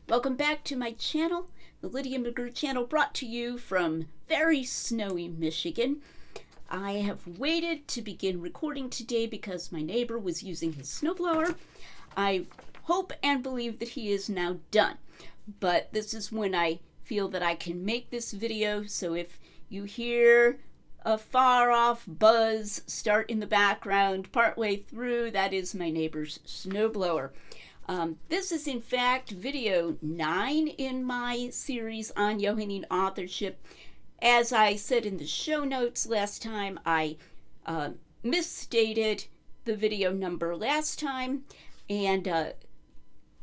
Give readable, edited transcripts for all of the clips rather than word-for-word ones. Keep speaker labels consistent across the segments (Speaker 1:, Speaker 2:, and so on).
Speaker 1: Welcome back to my channel, the Lydia McGrew channel, brought to you from very snowy Michigan. I have waited to begin recording today because my neighbor was using his snowblower. I hope and believe that he is now done, but this is when I feel that I can make this video, so if you hear a far-off buzz start in the background partway through, that is my neighbor's snowblower. This is in fact video 9 in my series on Johannine authorship. As I said in the show notes last time, I misstated the video number last time, and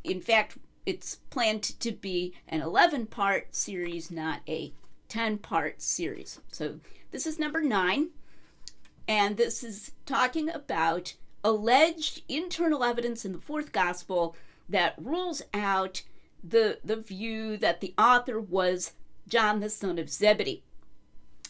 Speaker 1: in fact it's planned to be an 11-part series, not a 10-part series. So this is number 9, and this is talking about alleged internal evidence in the fourth gospel that rules out the view that the author was John the son of Zebedee.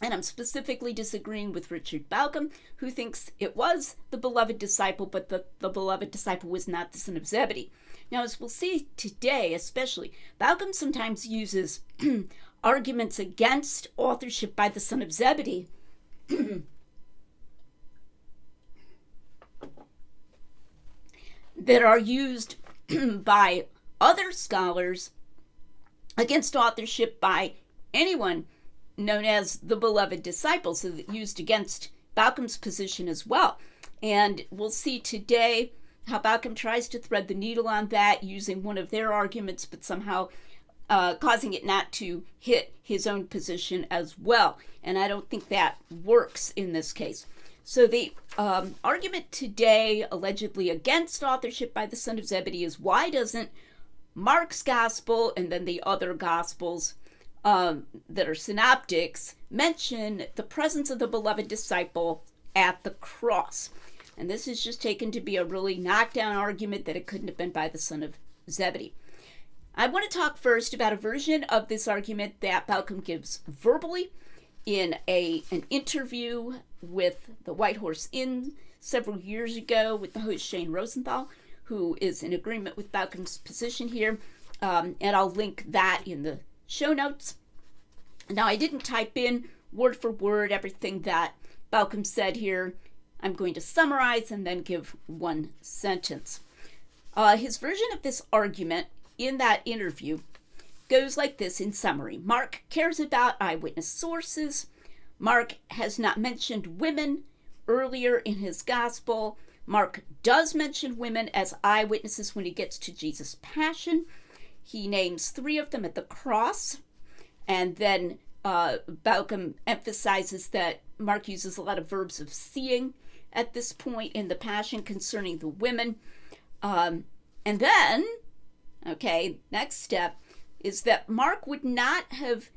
Speaker 1: And I'm specifically disagreeing with Richard Bauckham, who thinks it was the beloved disciple, but the beloved disciple was not the son of Zebedee. Now, as we'll see today especially, Bauckham sometimes uses arguments against authorship by the son of Zebedee that are used by other scholars against authorship by anyone known as the beloved disciple, so that used against Bauckham's position as well. And we'll see today how Bauckham tries to thread the needle on that using one of their arguments, but somehow causing it not to hit his own position as well. And I don't think that works in this case. So the argument today, allegedly against authorship by the son of Zebedee, is why doesn't Mark's gospel and then the other gospels that are synoptics mention the presence of the beloved disciple at the cross? And this is just taken to be a really knockdown argument that it couldn't have been by the son of Zebedee. I want to talk first about a version of this argument that Bauckham gives verbally in an interview with the White Horse Inn several years ago with the host Shane Rosenthal, who is in agreement with Bauckham's position here, and I'll link that in the show notes. Now, I didn't type in word for word everything that Bauckham said here. I'm going to summarize and then give one sentence. His version of this argument in that interview goes like this in summary. Mark cares about eyewitness sources. Mark has not mentioned women earlier in his gospel. Mark does mention women as eyewitnesses when he gets to Jesus' passion. He names 3 of them at the cross. And then Bauckham emphasizes that Mark uses a lot of verbs of seeing at this point in the passion concerning the women. And then, next step is that Mark would not have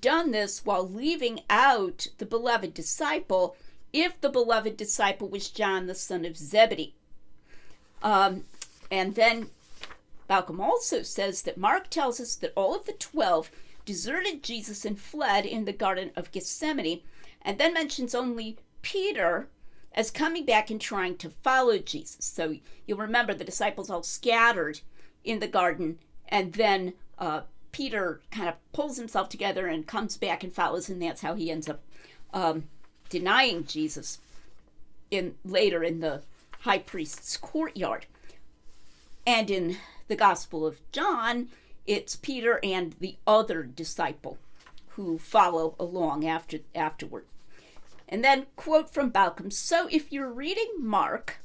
Speaker 1: done this while leaving out the beloved disciple if the beloved disciple was John the son of Zebedee. And then Bauckham also says that Mark tells us that all of the 12 deserted Jesus and fled in the Garden of Gethsemane, and then mentions only Peter as coming back and trying to follow Jesus. So you'll remember the disciples all scattered in the garden, and then Peter kind of pulls himself together and comes back and follows, and that's how he ends up denying Jesus later in the high priest's courtyard. And in the Gospel of John, it's Peter and the other disciple who follow along afterward. And then, quote from Bauckham, so if you're reading Mark,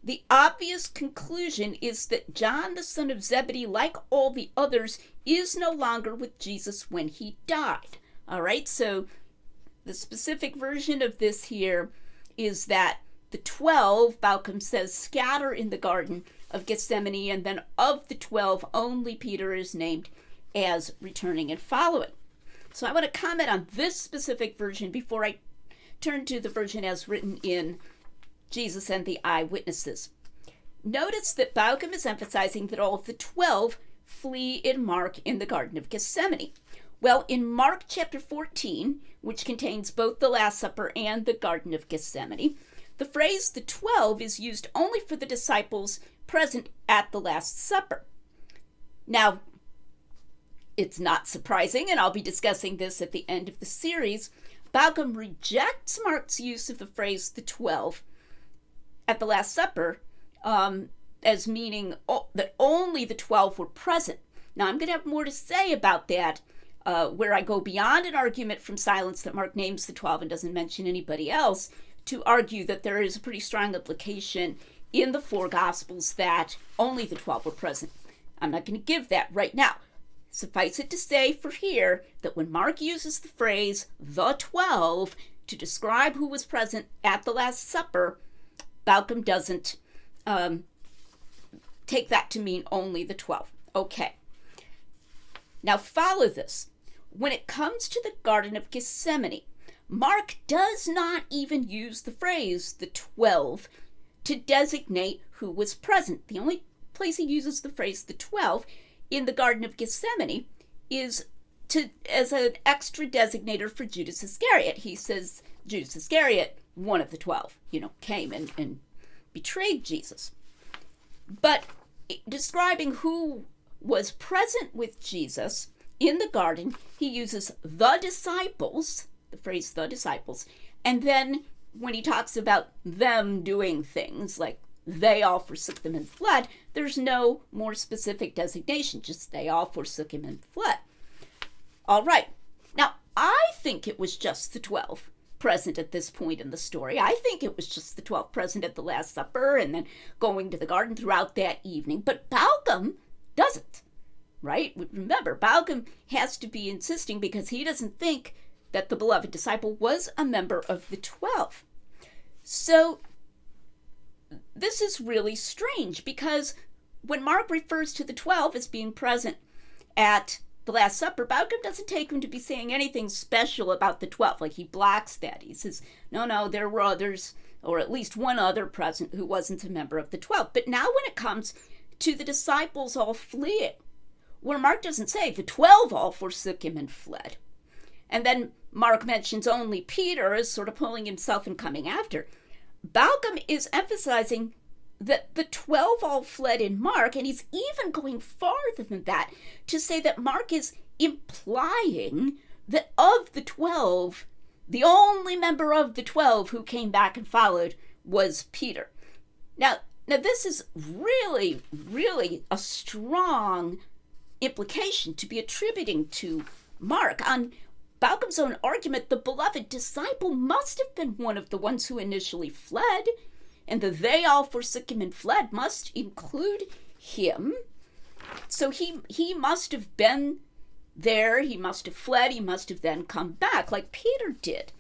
Speaker 1: the obvious conclusion is that John, the son of Zebedee, like all the others, is no longer with Jesus when he died. All right, so the specific version of this here is that the 12, Bauckham says, scatter in the Garden of Gethsemane, and then of the 12, only Peter is named as returning and following. So I want to comment on this specific version before I turn to the version as written in Jesus and the Eyewitnesses. Notice that Bauckham is emphasizing that all of the 12 flee in Mark in the Garden of Gethsemane. Well, in Mark chapter 14, which contains both the Last Supper and the Garden of Gethsemane, the phrase the 12 is used only for the disciples present at the Last Supper. Now, it's not surprising, and I'll be discussing this at the end of the series, Bauckham rejects Mark's use of the phrase the 12 at the Last Supper as meaning that only the 12 were present. Now, I'm going to have more to say about that, where I go beyond an argument from silence that Mark names the 12 and doesn't mention anybody else, to argue that there is a pretty strong implication in the four Gospels that only the 12 were present. I'm not going to give that right now. Suffice it to say for here that when Mark uses the phrase the 12 to describe who was present at the Last Supper, Bauckham doesn't take that to mean only the 12. Okay. Now follow this. When it comes to the Garden of Gethsemane, Mark does not even use the phrase the 12 to designate who was present. The only place he uses the phrase the 12 in the Garden of Gethsemane is as an extra designator for Judas Iscariot. He says Judas Iscariot, one of the 12, came and betrayed Jesus. But describing who was present with Jesus in the garden, he uses the disciples, the phrase the disciples, and then when he talks about them doing things like they all forsook them and fled, there's no more specific designation, just they all forsook him and fled. All right. Now, I think it was just the 12 present at this point in the story. I think it was just the 12 present at the Last Supper and then going to the garden throughout that evening. But Bauckham doesn't, right? Remember, Bauckham has to be insisting because he doesn't think that the beloved disciple was a member of the 12. So this is really strange because when Mark refers to the 12 as being present at the Last Supper, Bauckham doesn't take him to be saying anything special about the 12. Like, he blocks that. He says, no, there were others, or at least one other present who wasn't a member of the 12. But now when it comes to the disciples all fleeing, where Mark doesn't say the 12 all forsook him and fled, and then Mark mentions only Peter as sort of pulling himself and coming after, Bauckham is emphasizing that the 12 all fled in Mark, and he's even going farther than that to say that Mark is implying that of the 12, the only member of the 12 who came back and followed was Peter. Now this is really, really a strong implication to be attributing to Mark. On Bauckham's own argument, the beloved disciple must have been one of the ones who initially fled, and the they all forsook him and fled must include him. So he must have been there, he must have fled, he must have then come back like Peter did.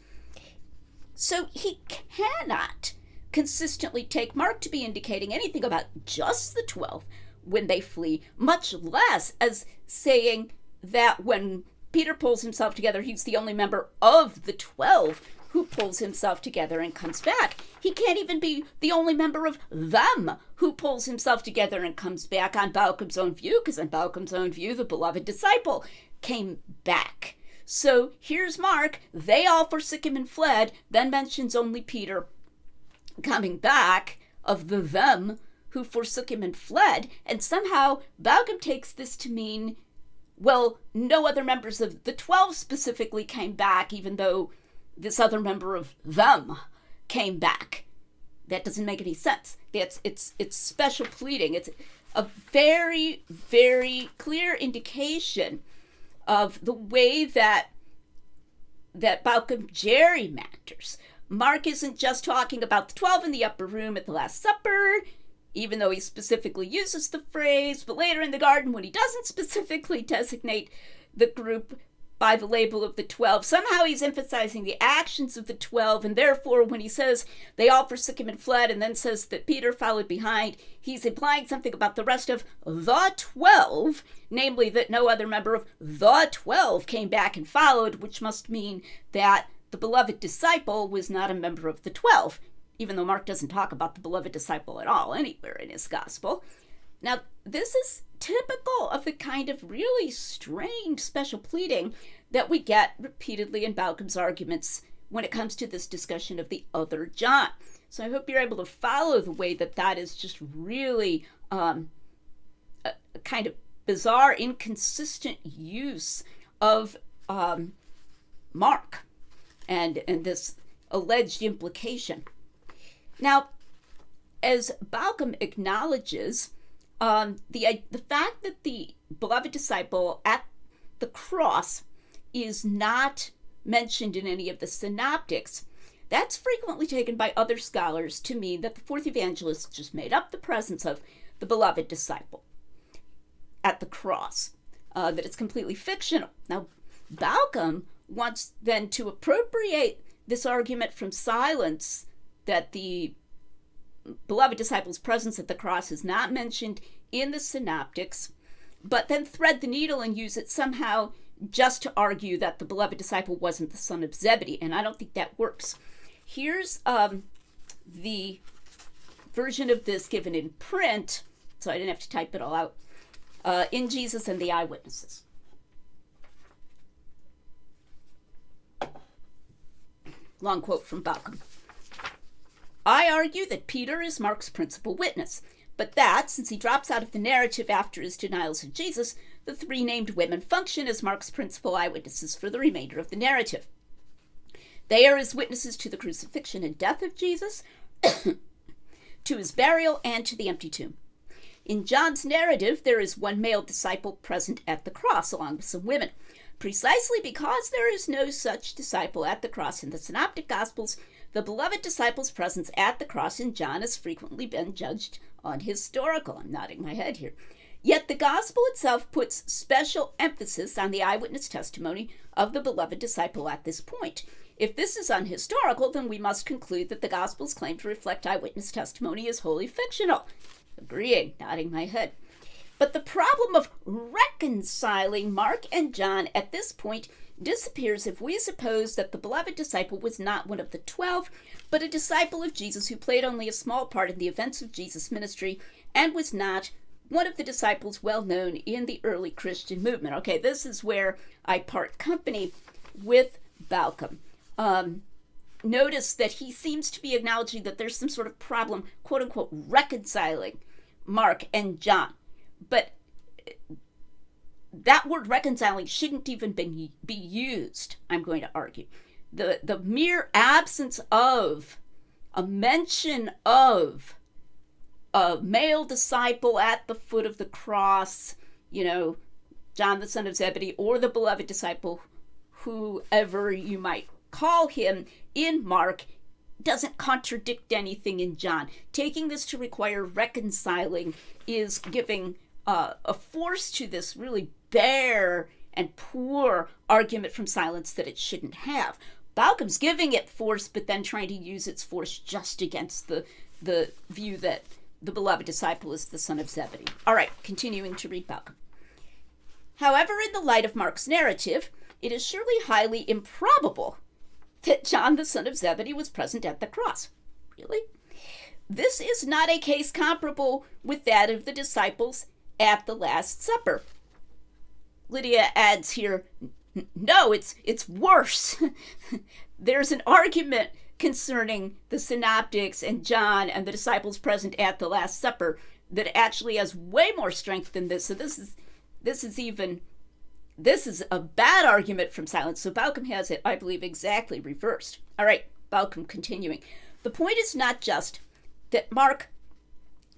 Speaker 1: So he cannot consistently take Mark to be indicating anything about just the 12 when they flee, much less as saying that when Peter pulls himself together, he's the only member of the 12 who pulls himself together and comes back. He can't even be the only member of them who pulls himself together and comes back on Bauckham's own view, because on Bauckham's own view, the beloved disciple came back. So here's Mark, they all forsook him and fled, then mentions only Peter coming back of the them who forsook him and fled, and somehow Bauckham takes this to mean, well, no other members of the 12 specifically came back, even though this other member of them came back. That doesn't make any sense. It's special pleading. It's a very, very clear indication of the way that Bauckham gerrymanders. Mark isn't just talking about the 12 in the upper room at the Last Supper, even though he specifically uses the phrase, but later in the garden when he doesn't specifically designate the group by the label of the 12, somehow he's emphasizing the actions of the 12, and therefore when he says they all forsook him and fled and then says that Peter followed behind, he's implying something about the rest of the 12, namely that no other member of the 12 came back and followed, which must mean that the beloved disciple was not a member of the 12, even though Mark doesn't talk about the beloved disciple at all anywhere in his gospel. Now, this is typical of the kind of really strange special pleading that we get repeatedly in Bauckham's arguments when it comes to this discussion of the other John. So I hope you're able to follow the way that is just really a kind of bizarre, inconsistent use of Mark and this alleged implication. Now, as Bauckham acknowledges, the fact that the beloved disciple at the cross is not mentioned in any of the synoptics, that's frequently taken by other scholars to mean that the fourth evangelist just made up the presence of the beloved disciple at the cross, that it's completely fictional. Now, Bauckham wants then to appropriate this argument from silence that the beloved disciple's presence at the cross is not mentioned in the synoptics, but then thread the needle and use it somehow just to argue that the beloved disciple wasn't the son of Zebedee, and I don't think that works. Here's the version of this given in print, so I didn't have to type it all out, in Jesus and the Eyewitnesses. Long quote from Bauckham. I argue that Peter is Mark's principal witness, but that, since he drops out of the narrative after his denials of Jesus, the three named women function as Mark's principal eyewitnesses for the remainder of the narrative. They are as witnesses to the crucifixion and death of Jesus, to his burial, and to the empty tomb. In John's narrative, there is one male disciple present at the cross, along with some women. Precisely because there is no such disciple at the cross in the Synoptic Gospels, the beloved disciple's presence at the cross in John has frequently been judged unhistorical. I'm nodding my head here. Yet the Gospel itself puts special emphasis on the eyewitness testimony of the beloved disciple at this point. If this is unhistorical, then we must conclude that the Gospel's claim to reflect eyewitness testimony is wholly fictional. Agreeing, nodding my head. But the problem of reconciling Mark and John at this point disappears if we suppose that the beloved disciple was not one of the 12, but a disciple of Jesus who played only a small part in the events of Jesus' ministry and was not one of the disciples well known in the early Christian movement. Okay, this is where I part company with Bauckham. Notice that he seems to be acknowledging that there's some sort of problem, quote unquote, reconciling Mark and John. But that word reconciling shouldn't even be used, I'm going to argue. The mere absence of a mention of a male disciple at the foot of the cross, John the son of Zebedee, or the beloved disciple, whoever you might call him, in Mark, doesn't contradict anything in John. Taking this to require reconciling is giving a force to this really bare and poor argument from silence that it shouldn't have. Bauckham's giving it force, but then trying to use its force just against the view that the beloved disciple is the son of Zebedee. All right, continuing to read Bauckham. However, in the light of Mark's narrative, it is surely highly improbable that John the son of Zebedee was present at the cross. Really? This is not a case comparable with that of the disciples at the Last Supper. Lydia adds here, no, it's worse. There's an argument concerning the Synoptics and John and the disciples present at the Last Supper that actually has way more strength than this. So this is a bad argument from silence. So Bauckham has it, I believe, exactly reversed. All right, Bauckham continuing. The point is not just that Mark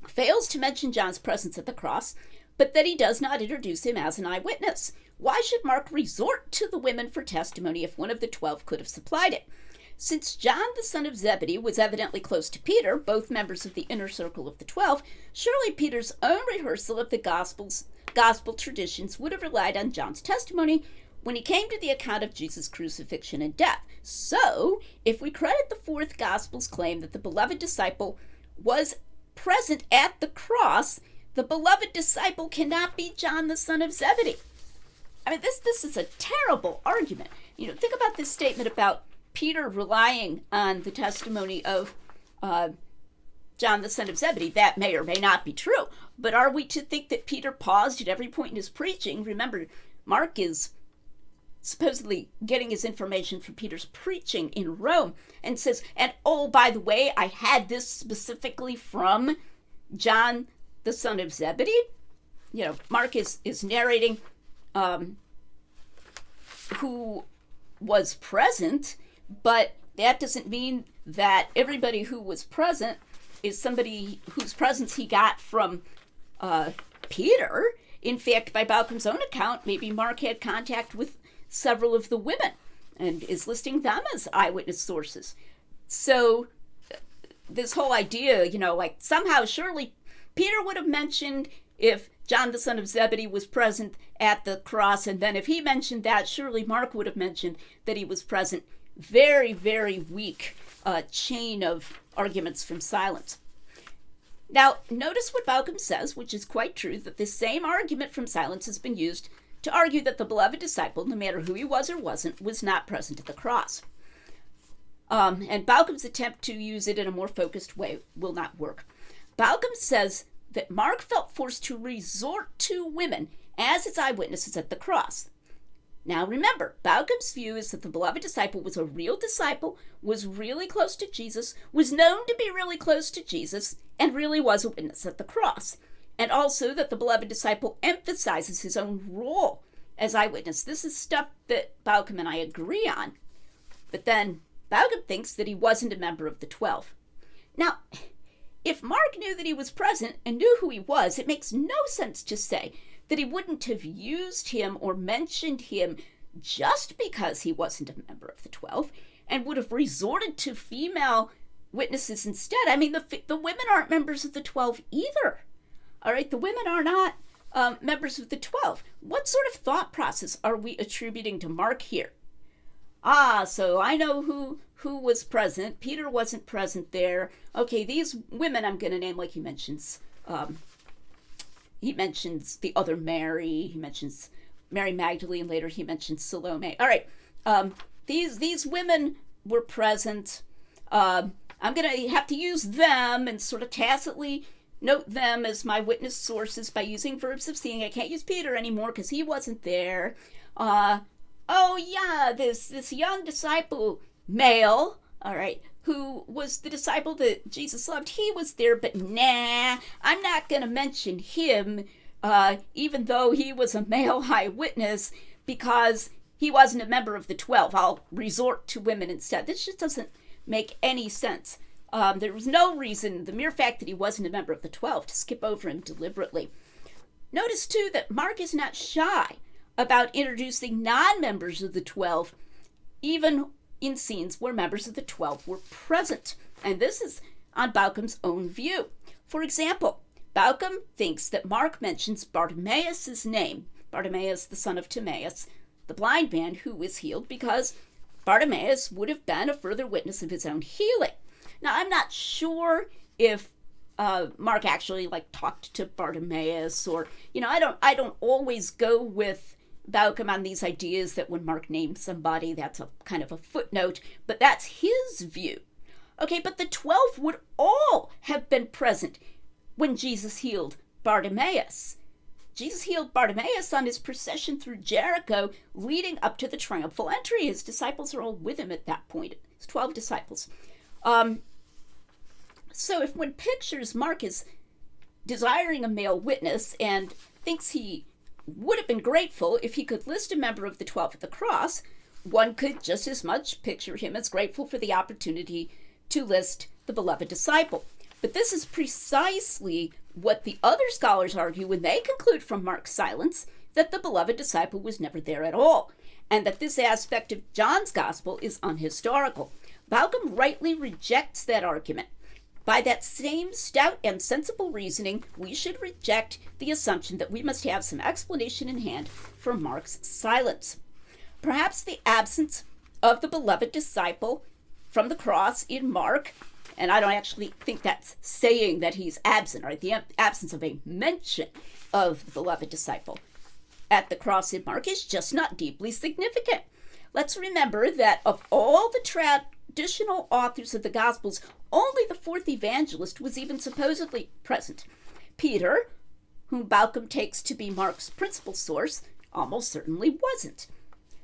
Speaker 1: fails to mention John's presence at the cross, but that he does not introduce him as an eyewitness. Why should Mark resort to the women for testimony if one of the 12 could have supplied it? Since John the son of Zebedee was evidently close to Peter, both members of the inner circle of the 12, surely Peter's own rehearsal of the gospel traditions would have relied on John's testimony when he came to the account of Jesus' crucifixion and death. So, if we credit the fourth gospel's claim that the beloved disciple was present at the cross, the beloved disciple cannot be John the son of Zebedee. I mean, this is a terrible argument. Think about this statement about Peter relying on the testimony of John the son of Zebedee. That may or may not be true. But are we to think that Peter paused at every point in his preaching? Remember, Mark is supposedly getting his information from Peter's preaching in Rome and says, and oh, by the way, I had this specifically from John the son of Zebedee. Mark is narrating who was present, but that doesn't mean that everybody who was present is somebody whose presence he got from Peter. In fact, by Bauckham's own account, maybe Mark had contact with several of the women and is listing them as eyewitness sources. So this whole idea, somehow surely Peter would have mentioned if John the son of Zebedee was present at the cross, and then if he mentioned that, surely Mark would have mentioned that he was present. Very, very weak chain of arguments from silence. Now, notice what Bauckham says, which is quite true, that this same argument from silence has been used to argue that the beloved disciple, no matter who he was or wasn't, was not present at the cross. And Bauckham's attempt to use it in a more focused way will not work. Bauckham says that Mark felt forced to resort to women as his eyewitnesses at the cross. Now remember, Bauckham's view is that the beloved disciple was a real disciple, was really close to Jesus, was known to be really close to Jesus, and really was a witness at the cross. And also that the beloved disciple emphasizes his own role as eyewitness. This is stuff that Bauckham and I agree on. But then Bauckham thinks that he wasn't a member of the 12. Now, if Mark knew that he was present and knew who he was, it makes no sense to say that he wouldn't have used him or mentioned him just because he wasn't a member of the 12 and would have resorted to female witnesses instead. I mean, the women aren't members of the 12 either. All right, the women are not members of the 12. What sort of thought process are we attributing to Mark here? So I know who was present. Peter wasn't present there. Okay, these women I'm going to name, like he mentions the other Mary. He mentions Mary Magdalene. Later he mentions Salome. All right, these women were present. I'm going to have to use them and sort of tacitly note them as my witness sources by using verbs of seeing. I can't use Peter anymore because he wasn't there. This young disciple, male, all right, who was the disciple that Jesus loved, he was there, but I'm not going to mention him, even though he was a male eyewitness, because he wasn't a member of the 12. I'll resort to women instead. This just doesn't make any sense. There was no reason, the mere fact that he wasn't a member of the 12, to skip over him deliberately. Notice, too, that Mark is not shy about introducing non-members of the 12, even in scenes where members of the 12 were present. And this is on Bauckham's own view. For example, Bauckham thinks that Mark mentions Bartimaeus' name, Bartimaeus, the son of Timaeus, the blind man who was healed, because Bartimaeus would have been a further witness of his own healing. Now, I'm not sure if Mark actually talked to Bartimaeus, or I don't always go with Bauckham on these ideas that when Mark named somebody, that's a kind of a footnote, but that's his view. Okay, but the 12 would all have been present when Jesus healed Bartimaeus. Jesus healed Bartimaeus on his procession through Jericho, leading up to the triumphal entry. His disciples are all with him at that point. His 12 disciples. So if one pictures Mark as desiring a male witness and thinks he would have been grateful if he could list a member of the 12 at the cross, one could just as much picture him as grateful for the opportunity to list the beloved disciple. But this is precisely what the other scholars argue when they conclude from Mark's silence that the beloved disciple was never there at all, and that this aspect of John's gospel is unhistorical. Bauckham rightly rejects that argument. By that same stout and sensible reasoning, we should reject the assumption that we must have some explanation in hand for Mark's silence. Perhaps the absence of the beloved disciple from the cross in Mark, and I don't actually think that's saying that he's absent, right? The absence of a mention of the beloved disciple at the cross in Mark is just not deeply significant. Let's remember that of all the traditional authors of the Gospels, only the fourth evangelist was even supposedly present. Peter, whom Bauckham takes to be Mark's principal source, almost certainly wasn't.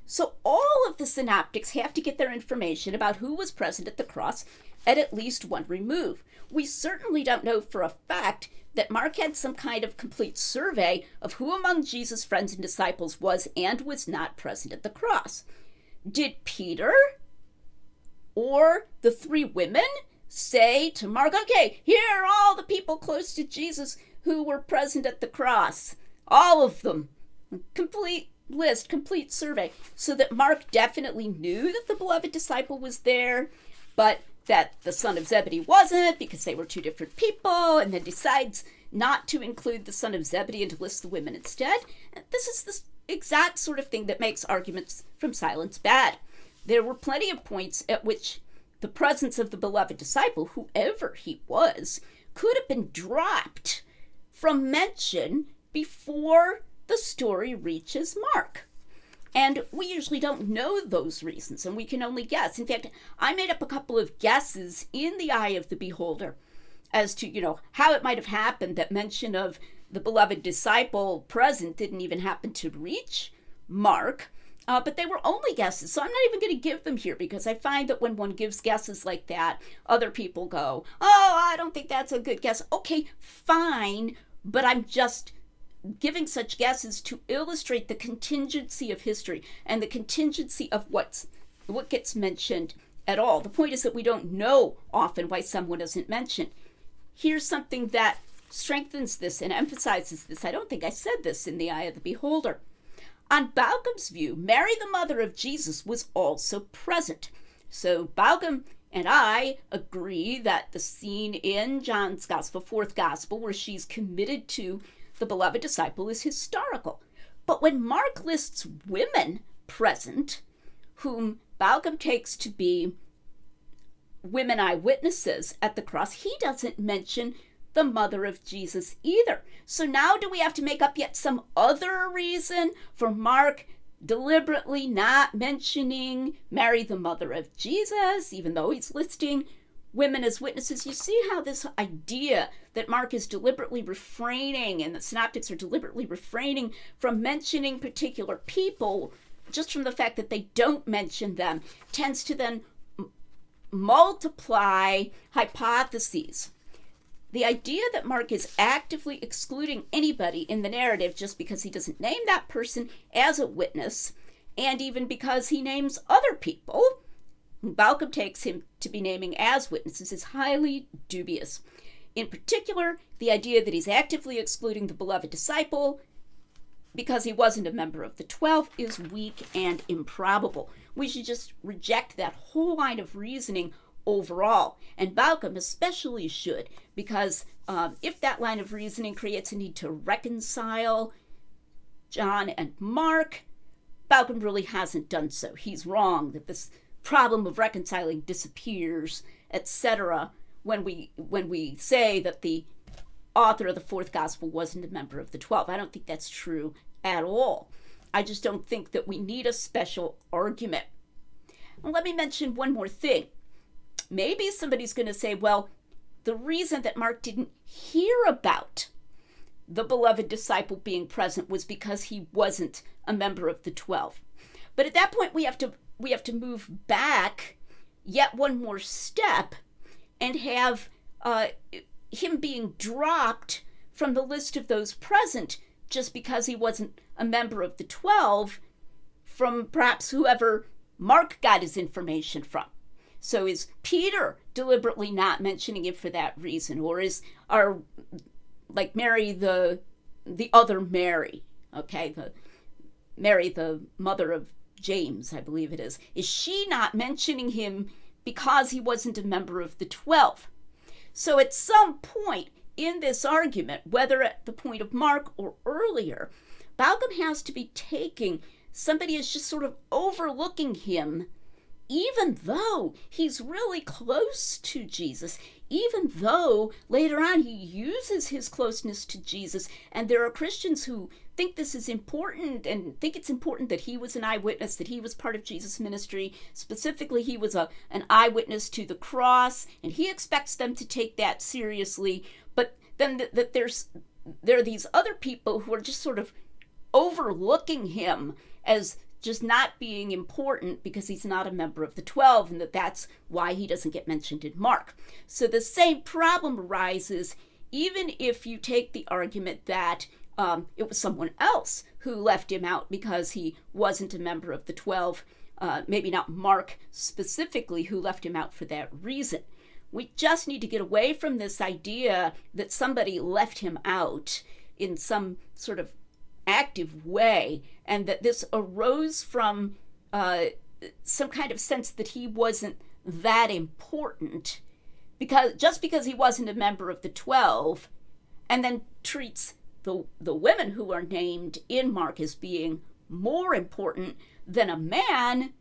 Speaker 1: So all of the synoptics have to get their information about who was present at the cross at least one remove. We certainly don't know for a fact that Mark had some kind of complete survey of who among Jesus' friends and disciples was and was not present at the cross. Did Peter or the three women say to Mark, okay, here are all the people close to Jesus who were present at the cross? All of them. Complete list, complete survey. So that Mark definitely knew that the beloved disciple was there, but that the son of Zebedee wasn't because they were two different people, and then decides not to include the son of Zebedee and to list the women instead. And this is the exact sort of thing that makes arguments from silence bad. There were plenty of points at which the presence of the beloved disciple, whoever he was, could have been dropped from mention before the story reaches Mark. And we usually don't know those reasons, and we can only guess. In fact, I made up a couple of guesses in the eye of the beholder as to, how it might have happened that mention of the beloved disciple present didn't even happen to reach Mark. But they were only guesses, so I'm not even going to give them here because I find that when one gives guesses like that, other people go, oh, I don't think that's a good guess. Okay, fine, but I'm just giving such guesses to illustrate the contingency of history and the contingency of what gets mentioned at all. The point is that we don't know often why someone isn't mentioned. Here's something that strengthens this and emphasizes this. I don't think I said this in the eye of the beholder. On Bauckham's view, Mary, the mother of Jesus, was also present. So Bauckham and I agree that the scene in John's Gospel, fourth Gospel, where she's committed to the beloved disciple is historical. But when Mark lists women present, whom Bauckham takes to be women eyewitnesses at the cross, he doesn't mention the mother of Jesus either. So now do we have to make up yet some other reason for Mark deliberately not mentioning Mary, the mother of Jesus, even though he's listing women as witnesses? You see how this idea that Mark is deliberately refraining and the Synoptics are deliberately refraining from mentioning particular people just from the fact that they don't mention them tends to then multiply hypotheses. The idea that Mark is actively excluding anybody in the narrative just because he doesn't name that person as a witness, and even because he names other people whom Bauckham takes him to be naming as witnesses, is highly dubious. In particular, the idea that he's actively excluding the beloved disciple because he wasn't a member of the 12 is weak and improbable. We should just reject that whole line of reasoning overall, and Bauckham especially should, because if that line of reasoning creates a need to reconcile John and Mark, Bauckham really hasn't done so. He's wrong that this problem of reconciling disappears, etc., when we say that the author of the fourth gospel wasn't a member of the 12. I don't think that's true at all. I just don't think that we need a special argument. And let me mention one more thing. Maybe somebody's going to say, well, the reason that Mark didn't hear about the beloved disciple being present was because he wasn't a member of the 12. But at that point, we have to move back yet one more step and have him being dropped from the list of those present just because he wasn't a member of the 12 from perhaps whoever Mark got his information from. So is Peter deliberately not mentioning it for that reason? Or like Mary, the other Mary, okay, the Mary, the mother of James, I believe it is she not mentioning him because he wasn't a member of the 12? So at some point in this argument, whether at the point of Mark or earlier, Bauckham has to be taking somebody is just sort of overlooking him, even though he's really close to Jesus, even though later on he uses his closeness to Jesus, and there are Christians who think this is important and think it's important that he was an eyewitness, that he was part of Jesus' ministry. Specifically, he was an eyewitness to the cross, and he expects them to take that seriously. But then there are these other people who are just sort of overlooking him as just not being important because he's not a member of the 12, and that's why he doesn't get mentioned in Mark. So the same problem arises even if you take the argument that it was someone else who left him out because he wasn't a member of the 12, maybe not Mark specifically, who left him out for that reason. We just need to get away from this idea that somebody left him out in some sort of active way, and that this arose from some kind of sense that he wasn't that important, because he wasn't a member of the 12, and then treats the women who are named in Mark as being more important than a man,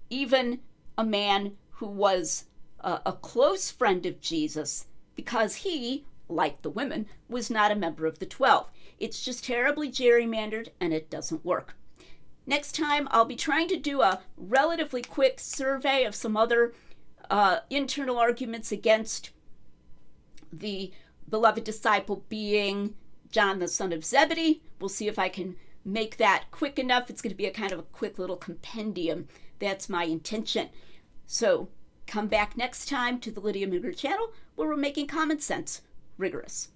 Speaker 1: even a man who was a close friend of Jesus, because he, like the women, was not a member of the 12. It's just terribly gerrymandered, and it doesn't work. Next time, I'll be trying to do a relatively quick survey of some other internal arguments against the beloved disciple being John, the son of Zebedee. We'll see if I can make that quick enough. It's going to be a kind of a quick little compendium. That's my intention. So come back next time to the Lydia Muger channel, where we're making common sense rigorous.